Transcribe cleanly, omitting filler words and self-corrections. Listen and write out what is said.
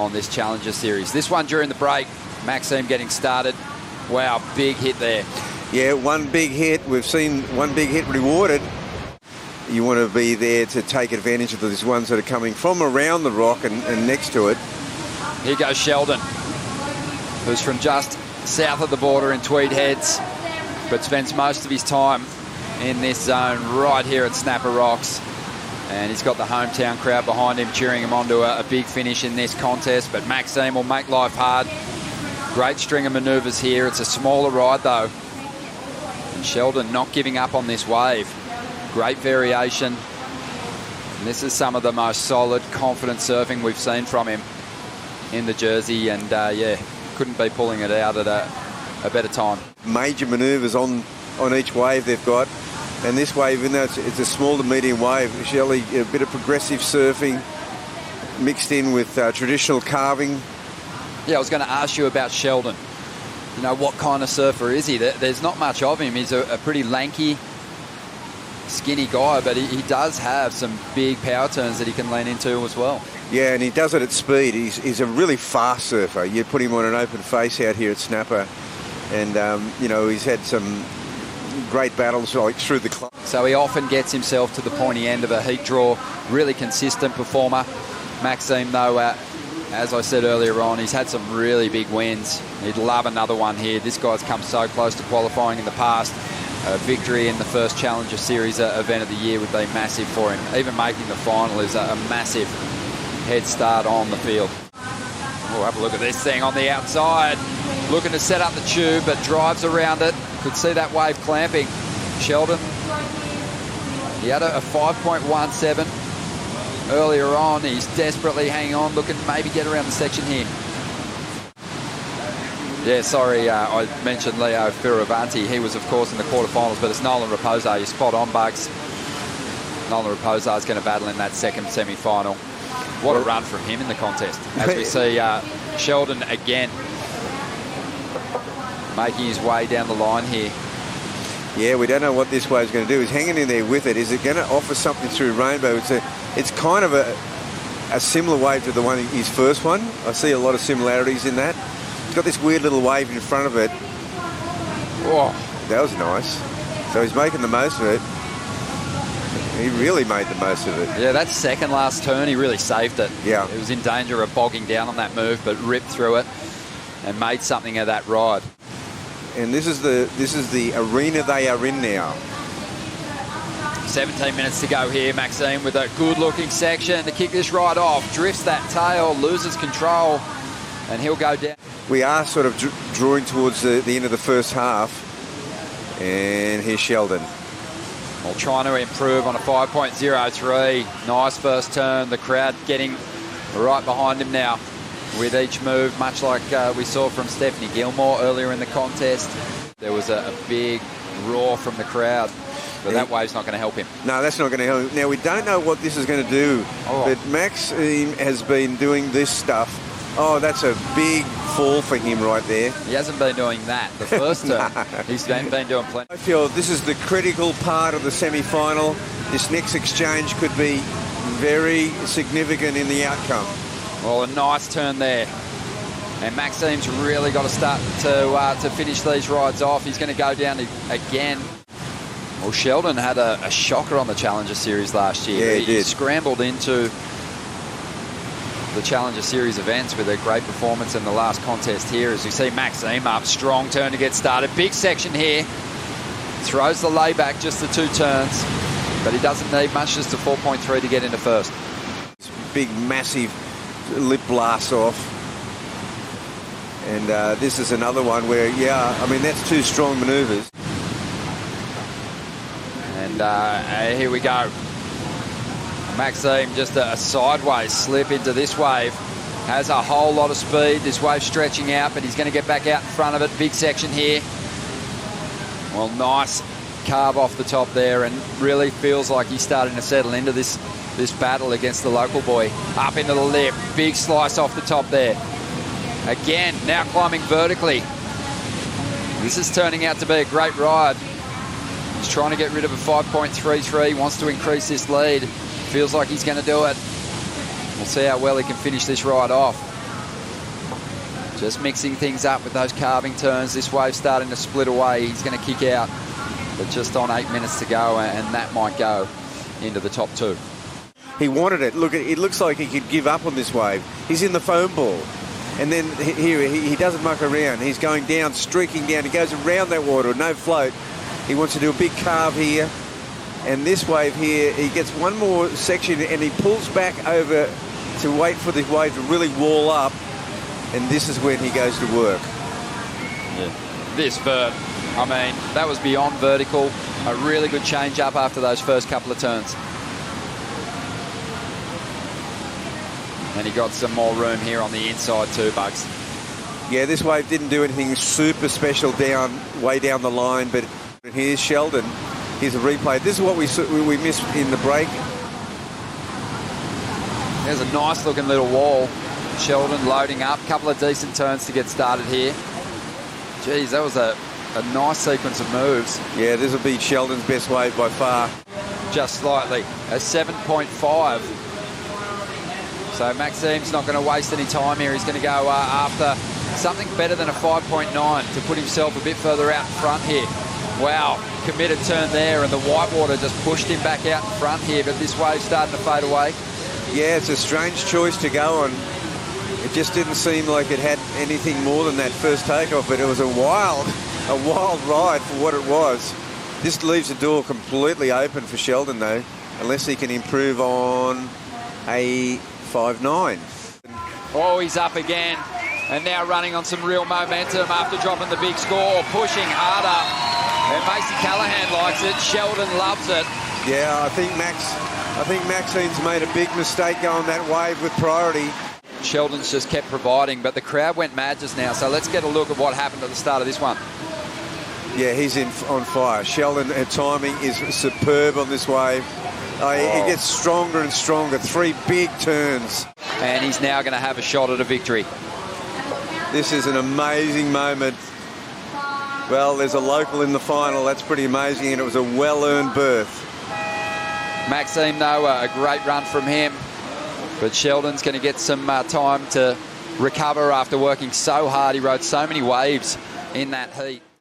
on this Challenger Series. This one during the break, Maxime getting started. Wow, big hit there. Yeah, one big hit. We've seen one big hit rewarded. You want to be there to take advantage of these ones that are coming from around the rock and next to it. Here goes Sheldon, who's from just south of the border in Tweed Heads, but spends most of his time in this zone right here at Snapper Rocks. And he's got the hometown crowd behind him, cheering him on to a big finish in this contest. But Maxime will make life hard. Great string of manoeuvres here. It's a smaller ride, though. And Sheldon not giving up on this wave. Great variation. And this is some of the most solid, confident surfing we've seen from him in the jersey. And, yeah, couldn't be pulling it out at a better time. Major manoeuvres on each wave they've got. And this wave, even though it's a small to medium wave, Shelley, a bit of progressive surfing mixed in with traditional carving. Yeah, I was going to ask you about Sheldon. You know, what kind of surfer is he? There's not much of him. He's a pretty lanky, skinny guy, but he does have some big power turns that he can lean into as well. Yeah, and he does it at speed. He's a really fast surfer. You put him on an open face out here at Snapper, and, you know, he's had some great battles like through the club. So he often gets himself to the pointy end of a heat draw. Really consistent performer. Maxime, though, as I said earlier on, he's had some really big wins. He'd love another one here. This guy's come so close to qualifying in the past. A victory in the first Challenger Series event of the year would be massive for him. Even making the final is a massive head start on the field. Oh, have a look at this thing on the outside. Looking to set up the tube, but drives around it. Could see that wave clamping. Sheldon, he had a 5.17 earlier on. He's desperately hanging on, looking to maybe get around the section here. Yeah, sorry, I mentioned Leo Fioravanti. He was, of course, in the quarterfinals, but it's Nolan Raposo. You're spot on, Bugs. Nolan Raposo is going to battle in that second semi-final. What a run from him in the contest. As we see Sheldon again making his way down the line here. Yeah, we don't know what this wave's going to do. He's hanging in there with it. Is it going to offer something through Rainbow? It's kind of a similar wave to the one, his first one. I see a lot of similarities in that. He's got this weird little wave in front of it. Oh, that was nice. So he's making the most of it. He really made the most of it. Yeah, that second last turn, he really saved it. Yeah. He was in danger of bogging down on that move, but ripped through it and made something of that ride. And this is the arena they are in now. 17 minutes to go here. Maxime with a good-looking section to kick this ride off. Drifts that tail, loses control, and he'll go down. We are sort of drawing towards the end of the first half. And here's Sheldon. Well, trying to improve on a 5.03. Nice first turn. The crowd getting right behind him now with each move, much like we saw from Stephanie Gilmore earlier in the contest. There was a big roar from the crowd, but that wave's not going to help him. No, that's not going to help him. Now, we don't know what this is going to do, but Max has been doing this stuff. Oh, that's a big fall for him right there. He hasn't been doing that the first turn. He's been doing plenty. I feel this is the critical part of the semi-final. This next exchange could be very significant in the outcome. Well, a nice turn there. And Maxime's really got to start to finish these rides off. He's going to go down again. Well, Sheldon had a shocker on the Challenger Series last year. Yeah, he did. Scrambled into the Challenger Series events with a great performance in the last contest here. As you see Maxime up, strong turn to get started. Big section here. Throws the layback, just the two turns. But he doesn't need much, just a 4.3 to get into first. Big, massive lip blast off. And this is another one where, yeah, I mean, that's two strong manoeuvres. And here we go. Maxime just a sideways slip into this wave. Has a whole lot of speed. This wave stretching out, but he's going to get back out in front of it. Big section here. Well, nice carve off the top there, and really feels like he's starting to settle into this battle against the local boy. Up into the lip. Big slice off the top there. Again, now climbing vertically. This is turning out to be a great ride. He's trying to get rid of a 5.33, wants to increase this lead. Feels like he's going to do it. We'll see how well he can finish this ride off. Just mixing things up with those carving turns. This wave's starting to split away. He's going to kick out, but just on 8 minutes to go, and that might go into the top 2. He wanted it. Look, it looks like he could give up on this wave. He's in the foam ball. And then here, he doesn't muck around. He's going down, streaking down. He goes around that water, no float. He wants to do a big carve here. And this wave here, he gets one more section and he pulls back over to wait for the wave to really wall up. And this is when he goes to work. Yeah. This vert, I mean, that was beyond vertical. A really good change up after those first couple of turns. And he got some more room here on the inside too, Bugs. Yeah, this wave didn't do anything super special way down the line, but here's Sheldon. Here's a replay. This is what we missed in the break. There's a nice looking little wall. Sheldon loading up. Couple of decent turns to get started here. Geez, that was a nice sequence of moves. Yeah, this will be Sheldon's best wave by far. Just slightly. A 7.5. So Maxime's not going to waste any time here. He's going to go after something better than a 5.9 to put himself a bit further out in front here. Wow, committed turn there, and the whitewater just pushed him back out in front here, but this wave's starting to fade away. Yeah, it's a strange choice to go on. It just didn't seem like it had anything more than that first takeoff, but it was a wild ride for what it was. This leaves the door completely open for Sheldon, though, unless he can improve on a 5.9. Oh, he's up again, and now running on some real momentum after dropping the big score, pushing harder. And Macy Callahan likes it. Sheldon loves it. Yeah, I think Maxine's made a big mistake going that wave with priority. Sheldon's just kept providing, but the crowd went mad just now. So let's get a look at what happened at the start of this one. Yeah, he's on fire. Sheldon, her timing is superb on this wave. He gets stronger and stronger. 3 big turns. And he's now going to have a shot at a victory. This is an amazing moment. Well, there's a local in the final. That's pretty amazing, and it was a well-earned berth. Maxime, though, a great run from him. But Sheldon's going to get some time to recover after working so hard. He rode so many waves in that heat.